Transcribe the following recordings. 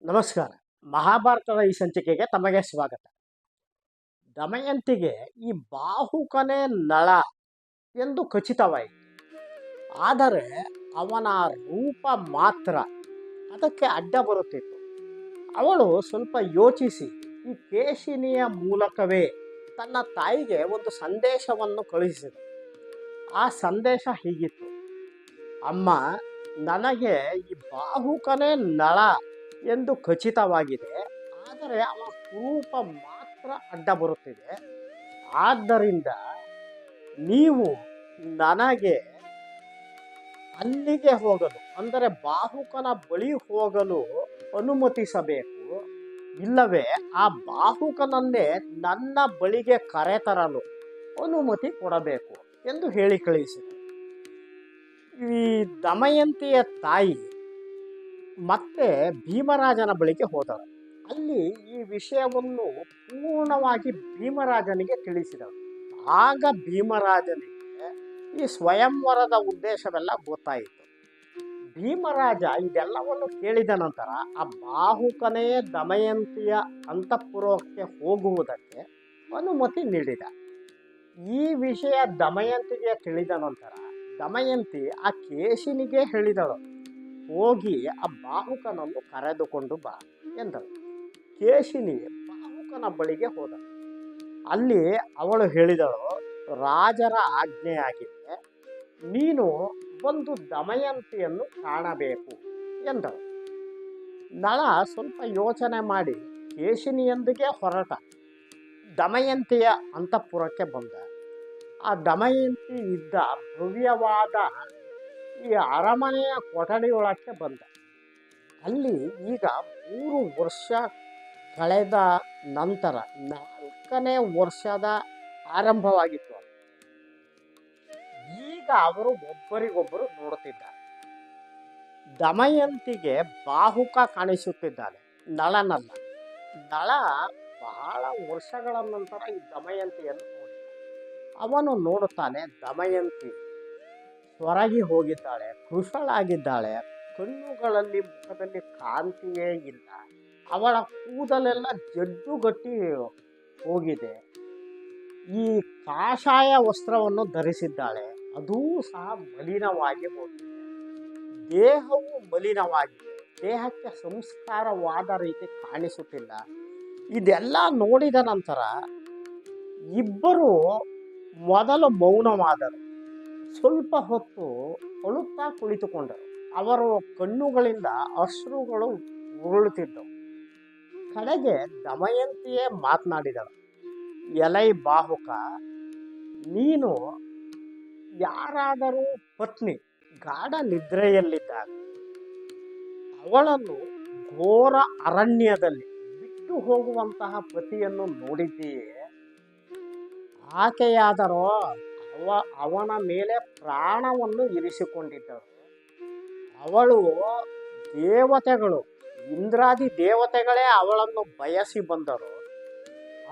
ನಮಸ್ಕಾರ. ಮಹಾಭಾರತದ ಈ ಸಂಚಿಕೆಗೆ ತಮಗೆ ಸ್ವಾಗತ. ದಮಯಂತಿಗೆ ಈ ಬಾಹುಕನೇ ನಳ ಎಂದು ಖಚಿತವಾಯಿತು. ಆದರೆ ಅವನ ರೂಪ ಮಾತ್ರ ಅದಕ್ಕೆ ಅಡ್ಡ ಬರುತ್ತಿತ್ತು. ಅವಳು ಸ್ವಲ್ಪ ಯೋಚಿಸಿ ಈ ಕೇಶಿನಿಯ ಮೂಲಕವೇ ತನ್ನ ತಾಯಿಗೆ ಒಂದು ಸಂದೇಶವನ್ನು ಕಳುಹಿಸಿದಳು. ಆ ಸಂದೇಶ ಹೀಗಿತ್ತು: ಅಮ್ಮ, ನನಗೆ ಈ ಬಾಹುಕನೇ ನಳ ಎಂದು ಖಚಿತವಾಗಿದೆ, ಆದರೆ ಅವನ ರೂಪ ಮಾತ್ರ ಅಡ್ಡ ಬರುತ್ತಿದೆ. ಆದ್ದರಿಂದ ನೀವು ನನಗೆ ಅಲ್ಲಿಗೆ ಹೋಗಲು, ಅಂದರೆ ಬಾಹುಕನ ಬಳಿ ಹೋಗಲು ಅನುಮತಿಸಬೇಕು, ಇಲ್ಲವೇ ಆ ಬಾಹುಕನನ್ನೇ ನನ್ನ ಬಳಿಗೆ ಕರೆತರಲು ಅನುಮತಿ ಕೊಡಬೇಕು ಎಂದು ಹೇಳಿ ಕಳುಹಿಸಿದರು. ಈ ದಮಯಂತಿಯ ತಾಯಿ ಮತ್ತೆ ಭೀಮರಾಜನ ಬಳಿಗೆ ಹೋದರು. ಅಲ್ಲಿ ಈ ವಿಷಯವನ್ನು ಪೂರ್ಣವಾಗಿ ಭೀಮರಾಜನಿಗೆ ತಿಳಿಸಿದರು. ಆಗ ಭೀಮರಾಜನಿಗೆ ಈ ಸ್ವಯಂವರದ ಉದ್ದೇಶವೆಲ್ಲ ಗೊತ್ತಾಯಿತು. ಭೀಮರಾಜ ಇದೆಲ್ಲವನ್ನು ಕೇಳಿದ ನಂತರ ಆ ಬಾಹುಕನೇ ದಮಯಂತಿಯ ಅಂತಃಪುರಕ್ಕೆ ಹೋಗುವುದಕ್ಕೆ ಅನುಮತಿ ನೀಡಿದ. ಈ ವಿಷಯ ದಮಯಂತಿಗೆ ತಿಳಿದ ನಂತರ ದಮಯಂತಿ ಆ ಕೇಶಿನಿಗೆ ಹೇಳಿದಳು, ಹೋಗಿ ಆ ಬಾಹುಕನನ್ನು ಕರೆದುಕೊಂಡು ಬಾ ಎಂದಳು. ಕೇಶಿನಿ ಬಾಹುಕನ ಬಳಿಗೆ ಹೋದಳು. ಅಲ್ಲಿ ಅವಳು ಹೇಳಿದಳು, ರಾಜರ ಆಜ್ಞೆಯಾಗಿದೆ, ನೀನು ಒಂದು ದಮಯಂತಿಯನ್ನು ಕಾಣಬೇಕು ಎಂದಳು. ನಳ ಸ್ವಲ್ಪ ಯೋಚನೆ ಮಾಡಿ ಕೇಶಿನಿಯೊಂದಿಗೆ ಹೊರಟ ದಮಯಂತಿಯ ಅಂತಃಪುರಕ್ಕೆ ಬಂದ. ಆ ದಮಯಂತಿ ಇದ್ದ ಭವ್ಯವಾದ ಈ ಅರಮನೆಯ ಕೊಠಡಿಯೊಳಕ್ಕೆ ಬಂದ. ಅಲ್ಲಿ ಈಗ 3 ವರ್ಷ ಕಳೆದ ನಂತರ 4ನೇ ವರ್ಷದ ಆರಂಭವಾಗಿತ್ತು. ಈಗ ಅವರು ಒಬ್ಬರಿಗೊಬ್ಬರು ನೋಡುತ್ತಿದ್ದಾರೆ. ದಮಯಂತಿಗೆ ಬಾಹುಕ ಕಾಣಿಸುತ್ತಿದ್ದಾನೆ, ನಳನಲ್ಲ. ನಳ ಬಹಳ ವರ್ಷಗಳ ನಂತರ ಈ ದಮಯಂತಿಯನ್ನು ನೋಡಿದ. ಅವನು ನೋಡುತ್ತಾನೆ, ದಮಯಂತಿ ಹೊರಗಿ ಹೋಗಿದ್ದಾಳೆ, ಕೃಶಳಾಗಿದ್ದಾಳೆ, ಕಣ್ಣುಗಳಲ್ಲಿ ಮುಖದಲ್ಲಿ ಕಾಂತಿಯೇ ಇಲ್ಲ, ಅವಳ ಕೂದಲೆಲ್ಲ ಜಡ್ಡುಗಟ್ಟಿ ಹೋಗಿದೆ, ಈ ಕಾಷಾಯ ವಸ್ತ್ರವನ್ನು ಧರಿಸಿದ್ದಾಳೆ, ಅದೂ ಸಹ ಮಲಿನವಾಗಿ ಹೋಗಿದೆ, ದೇಹವು ಮಲಿನವಾಗಿದೆ, ದೇಹಕ್ಕೆ ಸಂಸ್ಕಾರವಾದ ರೀತಿ ಕಾಣಿಸುತ್ತಿಲ್ಲ. ಇದೆಲ್ಲ ನೋಡಿದ ನಂತರ ಇಬ್ಬರು ಮೊದಲು ಮೌನವಾದರು. ಸ್ವಲ್ಪ ಹೊತ್ತು ಅಳುತ್ತಾ ಕುಳಿತುಕೊಂಡರು. ಅವರ ಕಣ್ಣುಗಳಿಂದ ಅಶ್ರುಗಳು ಉರುಳುತ್ತಿದ್ದವು. ಕಡೆಗೆ ದಮಯಂತಿಯೇ ಮಾತನಾಡಿದಳು, ಎಲೈ ಬಾಹುಕ, ನೀನು ಯಾರಾದರೂ ಪತ್ನಿ ಗಾಢ ನಿದ್ರೆಯಲ್ಲಿದ್ದಾಗ ಅವಳನ್ನು ಘೋರ ಅರಣ್ಯದಲ್ಲಿ ಬಿಟ್ಟು ಹೋಗುವಂತಹ ಪತಿಯನ್ನು ನೋಡಿದ್ದೀಯೇ? ಆಕೆಯಾದರೋ ಅವನ ಮೇಲೆ ಪ್ರಾಣವನ್ನು ಇರಿಸಿಕೊಂಡಿದ್ದರು. ಅವಳು ದೇವತೆಗಳು, ಇಂದ್ರಾದಿ ದೇವತೆಗಳೇ ಅವಳನ್ನು ಬಯಸಿ ಬಂದರು.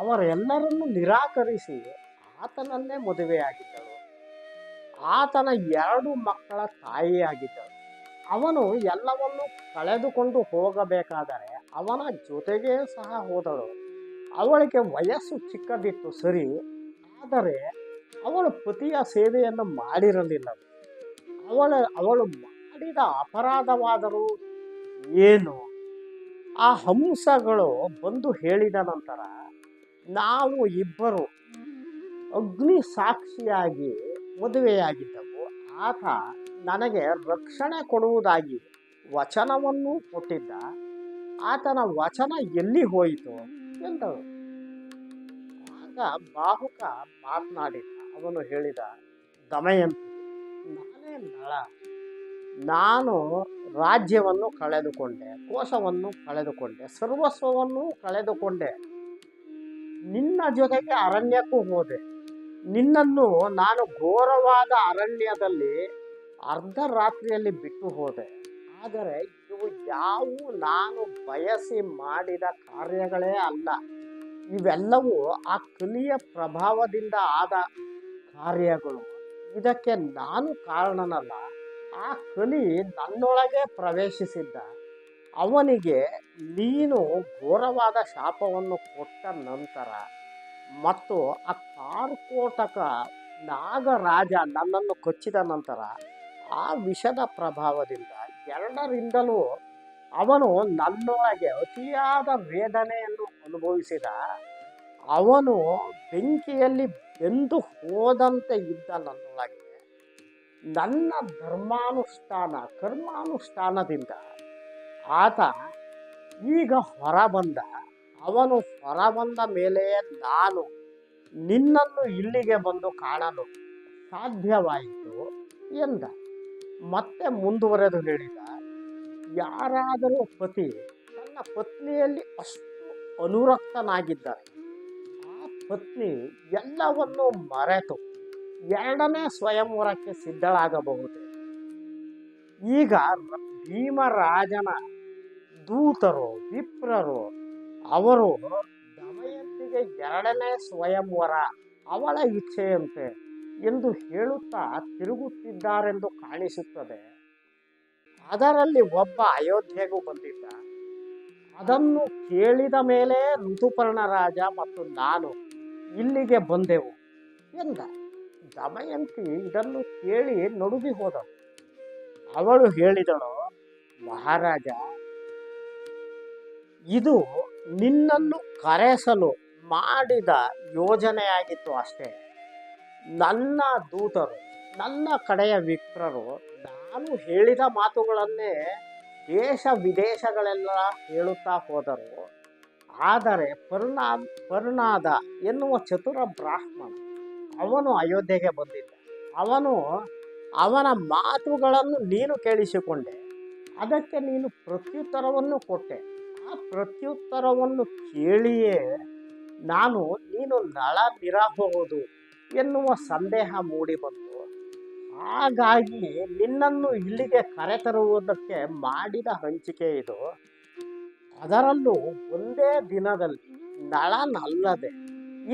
ಅವರೆಲ್ಲರನ್ನು ನಿರಾಕರಿಸಿ ಆತನನ್ನೇ ಮದುವೆಯಾಗಿದ್ದಳು. ಆತನ 2 ಮಕ್ಕಳ ತಾಯಿಯಾಗಿದ್ದಳು. ಅವನು ಎಲ್ಲವನ್ನೂ ಕಳೆದುಕೊಂಡು ಹೋಗಬೇಕಾದರೆ ಅವನ ಜೊತೆಗೇ ಸಹ ಹೋದಳು. ಅವಳಿಗೆ ವಯಸ್ಸು ಚಿಕ್ಕದಿತ್ತು ಸರಿ, ಆದರೆ ಅವಳು ಪತಿಯ ಸೇವೆಯನ್ನು ಮಾಡಿರಲಿಲ್ಲ. ಅವಳು ಮಾಡಿದ ಅಪರಾಧವಾದರೂ ಏನು? ಆ ಹಂಸಗಳು ಬಂದು ಹೇಳಿದ ನಂತರ ನಾವು ಇಬ್ಬರು ಅಗ್ನಿ ಸಾಕ್ಷಿಯಾಗಿ ಮದುವೆಯಾಗಿದ್ದವು. ಆತ ನನಗೆ ರಕ್ಷಣೆ ಕೊಡುವುದಾಗಿ ವಚನವನ್ನು ಕೊಟ್ಟಿದ್ದ. ಆತನ ವಚನ ಎಲ್ಲಿ ಹೋಯಿತು ಎಂದಳು. ಆಗ ಬಾಹುಕ ಮಾತನಾಡಿದ. ಅವನು ಹೇಳಿದ, ದಮಯಂತಿ, ನಾನೇ ನಳ. ನಾನು ರಾಜ್ಯವನ್ನು ಕಳೆದುಕೊಂಡೆ, ಕೋಶವನ್ನು ಕಳೆದುಕೊಂಡೆ, ಸರ್ವಸ್ವವನ್ನು ಕಳೆದುಕೊಂಡೆ. ನಿನ್ನ ಜೊತೆಗೆ ಅರಣ್ಯಕ್ಕೂ ಹೋದೆ. ನಿನ್ನನ್ನು ನಾನು ಘೋರವಾದ ಅರಣ್ಯದಲ್ಲಿ ಅರ್ಧ ರಾತ್ರಿಯಲ್ಲಿ ಬಿಟ್ಟು ಹೋದೆ. ಆದರೆ ಇವು ಯಾವುವು ನಾನು ಬಯಸಿ ಮಾಡಿದ ಕಾರ್ಯಗಳೇ ಅಲ್ಲ. ಇವೆಲ್ಲವೂ ಆ ಕಲಿಯ ಪ್ರಭಾವದಿಂದ ಆದ ಕಾರ್ಯಗಳು. ಇದಕ್ಕೆ ನಾನು ಕಾರಣನಲ್ಲ. ಆ ಕಲಿ ನನ್ನೊಳಗೆ ಪ್ರವೇಶಿಸಿದ್ದ. ಅವನಿಗೆ ನೀನು ಘೋರವಾದ ಶಾಪವನ್ನು ಕೊಟ್ಟ ನಂತರ ಮತ್ತು ಆ ಕಾರ್ಕೋಟಕ ನಾಗರಾಜ ನನ್ನನ್ನು ಕೊಚ್ಚಿದ ನಂತರ ಆ ವಿಷದ ಪ್ರಭಾವದಿಂದ ಎರಡರಿಂದಲೂ ಅವನು ನನ್ನೊಳಗೆ ಅತಿಯಾದ ವೇದನೆಯನ್ನು ಅನುಭವಿಸಿದ. ಅವನು ಬೆಂಕಿಯಲ್ಲಿ ಬೆಂದು ಹೋದಂತೆ ಇದ್ದ ನನ್ನೊಳಗೆ. ನನ್ನ ಧರ್ಮಾನುಷ್ಠಾನ ಕರ್ಮಾನುಷ್ಠಾನದಿಂದ ಆತ ಈಗ ಹೊರಬಂದ. ಅವನು ಹೊರಬಂದ ಮೇಲೆ ನಾನು ನಿನ್ನನ್ನು ಇಲ್ಲಿಗೆ ಬಂದು ಕಾಣಲು ಸಾಧ್ಯವಾಯಿತು ಎಂದ. ಮತ್ತೆ ಮುಂದುವರೆದು ಹೇಳಿದ, ಯಾರಾದರೂ ಪತಿ ತನ್ನ ಪತ್ನಿಯಲ್ಲಿ ಅಷ್ಟು ಅನುರಕ್ತನಾಗಿದ್ದರೆ ಆ ಪತ್ನಿ ಎಲ್ಲವನ್ನೂ ಮರೆತು ಎರಡನೇ ಸ್ವಯಂವರಕ್ಕೆ ಸಿದ್ಧಳಾಗಬಹುದು. ಈಗ ಭೀಮರಾಜನ ದೂತರು ವಿಪ್ರರು ಅವರು ದಮಯಂತಿಗೆ ಎರಡನೇ ಸ್ವಯಂವರ ಅವಳ ಇಚ್ಛೆಯಂತೆ ಎಂದು ಹೇಳುತ್ತಾ ತಿರುಗುತ್ತಿದ್ದಾರೆಂದು ಕಾಣಿಸುತ್ತದೆ. ಅದರಲ್ಲಿ ಒಬ್ಬ ಅಯೋಧ್ಯೆಗೂ ಬಂದಿದ್ದ. ಅದನ್ನು ಕೇಳಿದ ಮೇಲೆ ಋತುಪರ್ಣ ರಾಜ ಮತ್ತು ನಾನು ಇಲ್ಲಿಗೆ ಬಂದೆವು ಎಂದ. ದಮಯಂತಿ ಇದನ್ನು ಕೇಳಿ ನಡುಗಿ ಹೋದಳು. ಅವಳು ಹೇಳಿದಳು, ಮಹಾರಾಜ, ಇದು ನಿನ್ನನ್ನು ಕರೆಸಲು ಮಾಡಿದ ಯೋಜನೆಯಾಗಿತ್ತು ಅಷ್ಟೇ. ನನ್ನ ದೂತರು ನನ್ನ ಕಡೆಯ ವಿಪ್ರರು ನಾನು ಹೇಳಿದ ಮಾತುಗಳನ್ನೇ ದೇಶ ವಿದೇಶಗಳೆಲ್ಲ ಹೇಳುತ್ತಾ ಹೋದರು. ಆದರೆ ಪರ್ಣಾದ ಎನ್ನುವ ಚತುರ ಬ್ರಾಹ್ಮಣ ಅವನು ಅಯೋಧ್ಯೆಗೆ ಬಂದಿದ್ದ. ಅವನ ಮಾತುಗಳನ್ನು ನೀನು ಕೇಳಿಸಿಕೊಂಡೆ. ಅದಕ್ಕೆ ನೀನು ಪ್ರತ್ಯುತ್ತರವನ್ನು ಕೊಟ್ಟೆ. ಆ ಪ್ರತ್ಯುತ್ತರವನ್ನು ಕೇಳಿಯೇ ನೀನು ನಳನಿರಬಹುದು ಎನ್ನುವ ಸಂದೇಹ ಮೂಡಿಬಂತು. ಹಾಗಾಗಿ ನಿನ್ನನ್ನು ಇಲ್ಲಿಗೆ ಕರೆತರುವುದಕ್ಕೆ ಮಾಡಿದ ಹಂಚಿಕೆ ಇದು. ಅದರಲ್ಲೂ ಒಂದೇ ದಿನದಲ್ಲಿ ನಳನಲ್ಲದೆ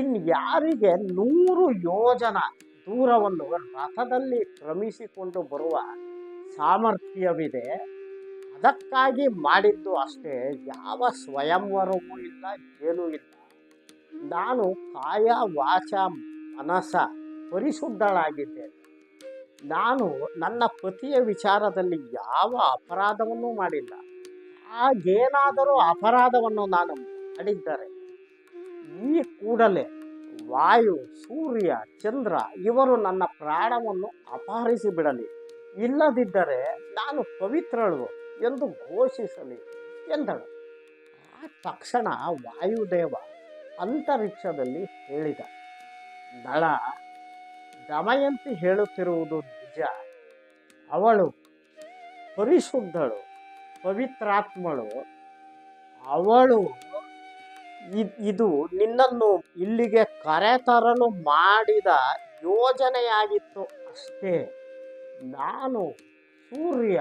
ಇನ್ಯಾರಿಗೆ 100 ಯೋಜನ ದೂರವನ್ನು ರಥದಲ್ಲಿ ಕ್ರಮಿಸಿಕೊಂಡು ಬರುವ ಸಾಮರ್ಥ್ಯವಿದೆ. ಅದಕ್ಕಾಗಿ ಮಾಡಿದ್ದು ಅಷ್ಟೇ. ಯಾವ ಸ್ವಯಂವರವೂ ಇಲ್ಲ, ಏನೂ ಇಲ್ಲ. ನಾನು ಕಾಯ ವಾಚ ಮನಸ ಪರಿಶುದ್ಧಳಾಗಿದ್ದೇನೆ. ನಾನು ನನ್ನ ಪತಿಯ ವಿಚಾರದಲ್ಲಿ ಯಾವ ಅಪರಾಧವನ್ನೂ ಮಾಡಿಲ್ಲ. ಹಾಗೇನಾದರೂ ಅಪರಾಧವನ್ನು ನಾನು ಮಾಡಿದ್ದರೆ ಈ ಕೂಡಲೇ ವಾಯು, ಸೂರ್ಯ, ಚಂದ್ರ ಇವರು ನನ್ನ ಪ್ರಾಣವನ್ನು ಅಪಹರಿಸಿ ಬಿಡಲಿ. ಇಲ್ಲದಿದ್ದರೆ ನಾನು ಪವಿತ್ರಳು ಎಂದು ಘೋಷಿಸಲಿ ಎಂದಳು. ಆ ತಕ್ಷಣ ವಾಯುದೇವ ಅಂತರಿಕ್ಷದಲ್ಲಿ ಹೇಳಿದ, ನಳ, ದಮಯಂತಿ ಹೇಳುತ್ತಿರುವುದು ನಿಜ. ಅವಳು ಪರಿಶುದ್ಧಳು, ಪವಿತ್ರಾತ್ಮಳು. ಅವಳು ಇದು ನಿನ್ನನ್ನು ಇಲ್ಲಿಗೆ ಕರೆತರಲು ಮಾಡಿದ ಯೋಜನೆಯಾಗಿತ್ತು ಅಷ್ಟೇ. ನಾನು, ಸೂರ್ಯ,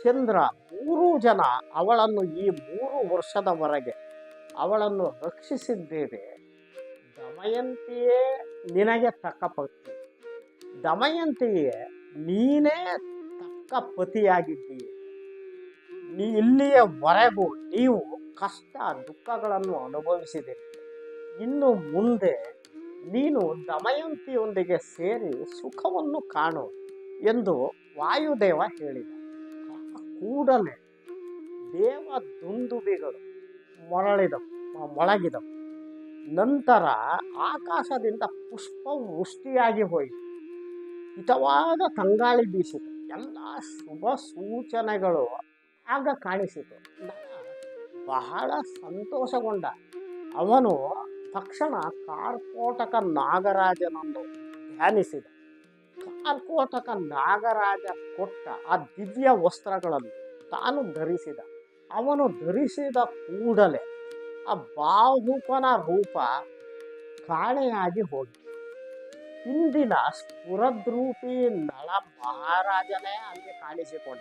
ಚಂದ್ರ 3 ಜನ ಅವಳನ್ನು ಈ 3 ವರ್ಷದವರೆಗೆ ಅವಳನ್ನು ರಕ್ಷಿಸಿದ್ದೇವೆ. ದಮಯಂತಿಯೇ ನಿನಗೆ ತಕ್ಕ ಪತ್ನಿ. ದಮಯಂತಿಯೇ ನೀನೇ ತಕ್ಕ ಪತಿಯಾಗಿದ್ದೀಯ. ಇಲ್ಲಿಯವರೆಗೂ ನೀವು ಕಷ್ಟ ದುಃಖಗಳನ್ನು ಅನುಭವಿಸಿದಿರಿ. ಇನ್ನು ಮುಂದೆ ನೀನು ದಮಯಂತಿಯೊಂದಿಗೆ ಸೇರಿ ಸುಖವನ್ನು ಕಾಣು ಎಂದು ವಾಯುದೇವ ಹೇಳಿದ. ಕೂಡಲೇ ದೇವ ದುಂದುಬಿಗಳು ಮೊಳಗಿದವು. ನಂತರ ಆಕಾಶದಿಂದ ಪುಷ್ಪ ವೃಷ್ಟಿಯಾಗಿ ಹೋಯಿತು. ಹಿತವಾದ ತಂಗಾಳಿ ಬೀಸಿತು. ಎಲ್ಲ ಶುಭ ಸೂಚನೆಗಳು ಆಗ ಕಾಣಿಸಿತು. ಬಹಳ ಸಂತೋಷಗೊಂಡ. ಅವನು ತಕ್ಷಣ ಕಾರ್ಕೋಟಕ ನಾಗರಾಜನನ್ನು ಧ್ಯಾನಿಸಿದ. ಕಾರ್ಕೋಟಕ ನಾಗರಾಜ ಕೊಟ್ಟ ಆ ದಿವ್ಯ ವಸ್ತ್ರಗಳನ್ನು ತಾನು ಧರಿಸಿದ. ಅವನು ಧರಿಸಿದ ಕೂಡಲೇ ಆ ಬಾಹುಕನ ರೂಪ ಕಾಣೆಯಾಗಿ ಹೋಗಿ ಹಿಂದಿನ ಸ್ಫುರದ್ರೂಪಿ ನಳ ಮಹಾರಾಜನೇ ಅಲ್ಲಿ ಕಾಣಿಸಿಕೊಂಡ.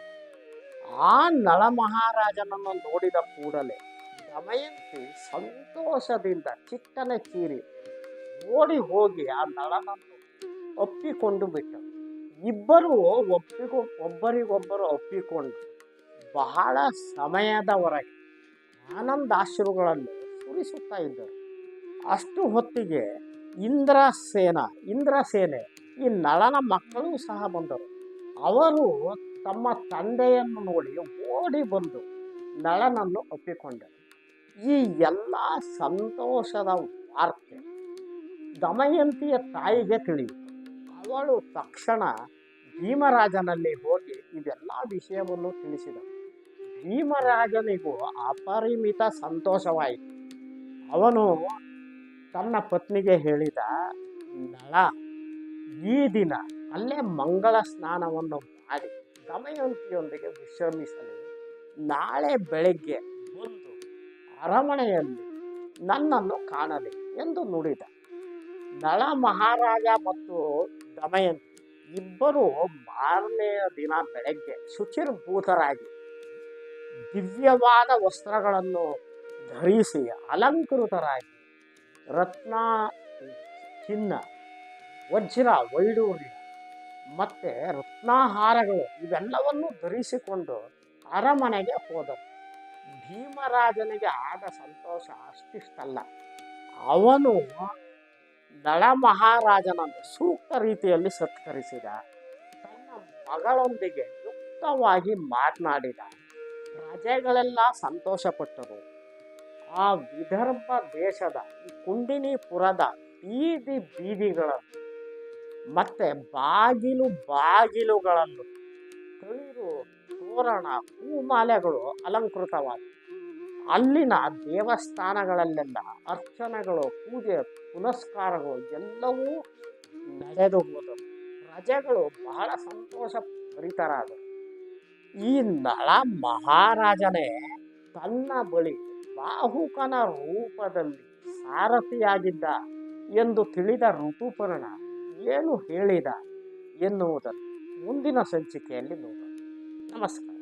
ಆ ನಳ ಮಹಾರಾಜನನ್ನು ನೋಡಿದ ಕೂಡಲೇ ದಮಯಂತಿ ಸಂತೋಷದಿಂದ ಚಿಟ್ಟನೆ ಚೀರಿ ಓಡಿ ಹೋಗಿ ಆ ನಳನನ್ನು ಅಪ್ಪಿಕೊಂಡು ಬಿಟ್ಟರು. ಇಬ್ಬರು ಒಬ್ಬರಿಗೊಬ್ಬರು ಅಪ್ಪಿಕೊಂಡು ಬಹಳ ಸಮಯದವರೆಗೆ ಆನಂದಾಶ್ರುಗಳನ್ನು ಸುರಿಸುತ್ತಾ ಇದ್ದರು. ಅಷ್ಟು ಹೊತ್ತಿಗೆ ಇಂದ್ರಸೇನೆ ಈ ನಳನ ಮಕ್ಕಳೂ ಸಹ ಬಂದರು. ಅವರು ತಮ್ಮ ತಂದೆಯನ್ನು ನೋಡಿ ಓಡಿ ಬಂದು ನಳನನ್ನು ಒಪ್ಪಿಕೊಂಡರು. ಈ ಎಲ್ಲ ಸಂತೋಷದ ವಾರ್ತೆ ದಮಯಂತಿಯ ತಾಯಿಗೆ ತಿಳಿಯಿತು. ಅವಳು ತಕ್ಷಣ ಭೀಮರಾಜನಲ್ಲಿ ಹೋಗಿ ಇದೆಲ್ಲ ವಿಷಯವನ್ನು ತಿಳಿಸಿದಳು. ಭೀಮರಾಜನಿಗೂ ಅಪರಿಮಿತ ಸಂತೋಷವಾಯಿತು. ಅವನು ತನ್ನ ಪತ್ನಿಗೆ ಹೇಳಿದ, ನಳ, ಈ ದಿನ ಅಲ್ಲೇ ಮಂಗಳ ಸ್ನಾನವನ್ನು ಮಾಡಿ ದಮಯಂತಿಯೊಂದಿಗೆ ವಿಶ್ರಮಿಸಲು ನಾಳೆ ಬೆಳಗ್ಗೆ ಬಂದು ಅರಮನೆಯಲ್ಲಿ ನನ್ನನ್ನು ಕಾಣಲಿ ಎಂದು ನುಡಿದ. ನಳ ಮಹಾರಾಜ ಮತ್ತು ದಮಯಂತಿ ಇಬ್ಬರು ಮಾರನೆಯ ದಿನ ಬೆಳಗ್ಗೆ ಶುಚಿರ್ಭೂತರಾಗಿ ದಿವ್ಯವಾದ ವಸ್ತ್ರಗಳನ್ನು ಧರಿಸಿ ಅಲಂಕೃತರಾಗಿ ರತ್ನ, ಚಿನ್ನ, ವಜ್ರ, ವೈಡೂರ್ಯ ಮತ್ತು ರತ್ನಾಹಾರಗಳು ಇವೆಲ್ಲವನ್ನು ಧರಿಸಿಕೊಂಡು ಅರಮನೆಗೆ ಹೋದರು. ಭೀಮರಾಜನಿಗೆ ಆದ ಸಂತೋಷ ಅಷ್ಟಿಷ್ಟಲ್ಲ. ಅವನು ನಳ ಮಹಾರಾಜನನ್ನು ಸೂಕ್ತ ರೀತಿಯಲ್ಲಿ ಸತ್ಕರಿಸಿದ. ತನ್ನ ಮಗಳೊಂದಿಗೆ ಯುಕ್ತವಾಗಿ ಮಾತನಾಡಿದ. ಪ್ರಜೆಗಳೆಲ್ಲ ಸಂತೋಷಪಟ್ಟರು. ಆ ವಿದರ್ಭ ದೇಶದ ಈ ಕುಂಡಿನಿಪುರದ ಬೀದಿ ಬೀದಿಗಳನ್ನು ಮತ್ತೆ ಬಾಗಿಲುಗಳನ್ನು ತಳಿರು, ತೋರಣ, ಹೂಮಾಲೆಗಳು ಅಲಂಕೃತವಾದವು. ಅಲ್ಲಿನ ದೇವಸ್ಥಾನಗಳಲ್ಲೆಲ್ಲ ಅರ್ಚನೆಗಳು, ಪೂಜೆ, ಪುನಸ್ಕಾರಗಳು ಎಲ್ಲವೂ ನಡೆದು ಹೋದವು. ಪ್ರಜೆಗಳು ಬಹಳ ಸಂತೋಷ ಭರಿತರಾದರು. ಈ ನಳ ಮಹಾರಾಜನೇ ತನ್ನ ಬಳಿ ಬಾಹುಕನ ರೂಪದಲ್ಲಿ ಸಾರಥಿಯಾಗಿದ್ದ ಎಂದು ತಿಳಿದ ಋತುಪರ್ಣ ಏನು ಹೇಳಿದ ಎನ್ನುವುದನ್ನು ಮುಂದಿನ ಸಂಚಿಕೆಯಲ್ಲಿ ನೋಡೋಣ. ನಮಸ್ಕಾರ.